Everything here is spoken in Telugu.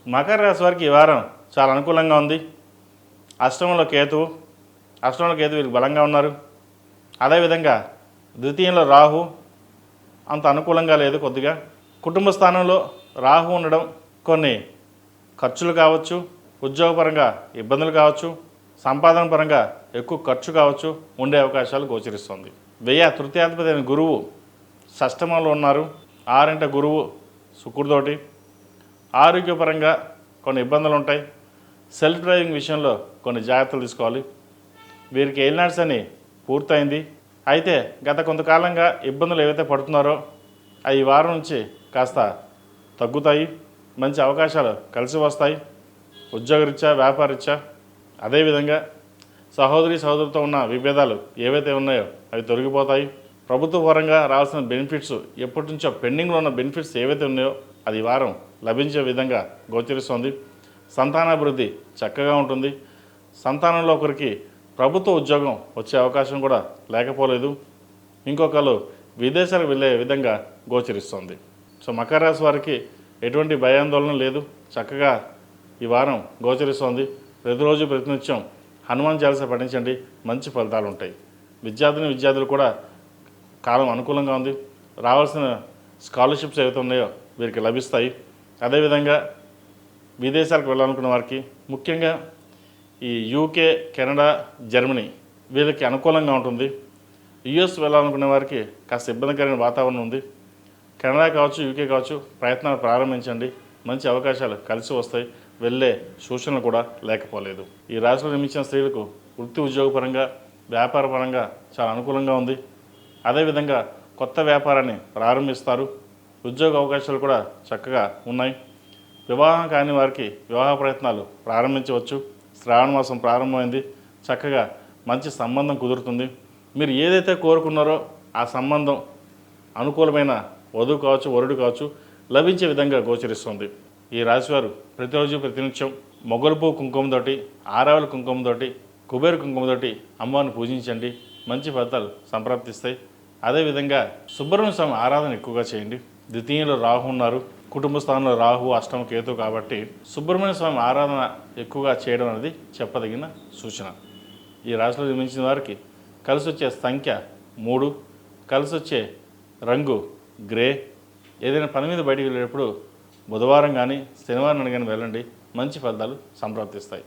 మకర రాశి వారికి ఈ వారం చాలా అనుకూలంగా ఉంది. అష్టమంలో కేతువు వీరికి బలంగా ఉన్నారు. అదేవిధంగా ద్వితీయంలో రాహు అంత అనుకూలంగా లేదు. కొద్దిగా కుటుంబ స్థానంలో రాహు ఉండడం కొన్ని ఖర్చులు కావచ్చు, ఉద్యోగపరంగా ఇబ్బందులు కావచ్చు, సంపాదన పరంగా ఎక్కువ ఖర్చు కావచ్చు ఉండే అవకాశాలు గోచరిస్తుంది. తృతీయాధిపతి అయిన గురువు షష్టమంలో ఉన్నారు. 6 గురువు శుక్రుడితోటి ఆరోగ్యపరంగా కొన్ని ఇబ్బందులు ఉంటాయి. సెల్ఫ్ డ్రైవింగ్ విషయంలో కొన్ని జాగ్రత్తలు తీసుకోవాలి. వీరికి ఎయిల్నాడ్స్ అని పూర్తయింది. అయితే గత కొంతకాలంగా ఇబ్బందులు ఏవైతే పడుతున్నారో అవి ఈ వారం నుంచి కాస్త తగ్గుతాయి. మంచి అవకాశాలు కలిసి వస్తాయి. ఉద్యోగరీత్యా, వ్యాపారరీత్యా. అదేవిధంగా సహోదరితో ఉన్న విభేదాలు ఏవైతే ఉన్నాయో అవి తొలగిపోతాయి. ప్రభుత్వ పరంగా రావాల్సిన బెనిఫిట్స్ ఎప్పటి నుంచో పెండింగ్లో ఉన్న బెనిఫిట్స్ ఏవైతే ఉన్నాయో అది ఈ వారం లభించే విధంగా గోచరిస్తుంది. సంతానాభివృద్ధి చక్కగా ఉంటుంది. సంతానంలో ఒకరికి ప్రభుత్వ ఉద్యోగం వచ్చే అవకాశం కూడా లేకపోలేదు. ఇంకొకరు విదేశాలకు వెళ్ళే విధంగా గోచరిస్తుంది. సో మకర రాశి వారికి ఎటువంటి భయాందోళన లేదు. చక్కగా ఈ వారం గోచరిస్తుంది. ప్రతిరోజు ప్రతినిత్యం హనుమాన్ చాలీసా పఠించండి, మంచి ఫలితాలు ఉంటాయి. విద్యార్థులు కూడా కాలం అనుకూలంగా ఉంది. రావాల్సిన స్కాలర్షిప్స్ ఏవైతే ఉన్నాయో వీరికి లభిస్తాయి. అదేవిధంగా విదేశాలకు వెళ్ళాలనుకున్న వారికి, ముఖ్యంగా ఈ యూకే, కెనడా, జర్మనీ వీళ్ళకి అనుకూలంగా ఉంటుంది. యుఎస్ వెళ్ళాలనుకునే వారికి కాస్త ఇబ్బందికరమైన వాతావరణం ఉంది. కెనడా కావచ్చు, యూకే కావచ్చు, ప్రయత్నాలు ప్రారంభించండి. మంచి అవకాశాలు కలిసి వస్తాయి. వెళ్ళే సూచనలు కూడా లేకపోలేదు. ఈ రాశిలో నిర్మించిన స్త్రీలకు వృత్తి ఉద్యోగపరంగా, వ్యాపారపరంగా చాలా అనుకూలంగా ఉంది. అదేవిధంగా కొత్త వ్యాపారాన్ని ప్రారంభిస్తారు. ఉద్యోగ అవకాశాలు కూడా చక్కగా ఉన్నాయి. వివాహం కాని వారికి వివాహ ప్రయత్నాలు ప్రారంభించవచ్చు. శ్రావణ మాసం ప్రారంభమైంది. చక్కగా మంచి సంబంధం కుదురుతుంది. మీరు ఏదైతే కోరుకున్నారో ఆ సంబంధం అనుకూలమైన వధువు కావచ్చు, వరుడు కావచ్చు లభించే విధంగా గోచరిస్తుంది. ఈ రాశివారు ప్రతిరోజు ప్రతినిత్యం మొగలుపు కుంకుమతోటి, ఆరావళి కుంకుమతోటి, కుబేర కుంకుమతోటి అమ్మవారిని పూజించండి. మంచి ఫలితాలు సంప్రాప్తిస్తాయి. అదేవిధంగా సుబ్రహ్మణ్య స్వామి ఆరాధన ఎక్కువగా చేయండి. ద్వితీయంలో రాహు ఉన్నారు. కుటుంబ స్థానంలో రాహు, అష్టమ కేతు కాబట్టి సుబ్రహ్మణ్య స్వామి ఆరాధన ఎక్కువగా చేయడం అనేది చెప్పదగిన సూచన. ఈ రాశిలో జన్మించిన వారికి కలిసి వచ్చే సంఖ్య 3, కలిసి వచ్చే రంగు గ్రే. ఏదైనా పని మీద బయటికి వెళ్ళేటప్పుడు బుధవారం కానీ శనివారం కానీ వెళ్ళండి. మంచి ఫలితాలు సంప్రాప్తిస్తాయి.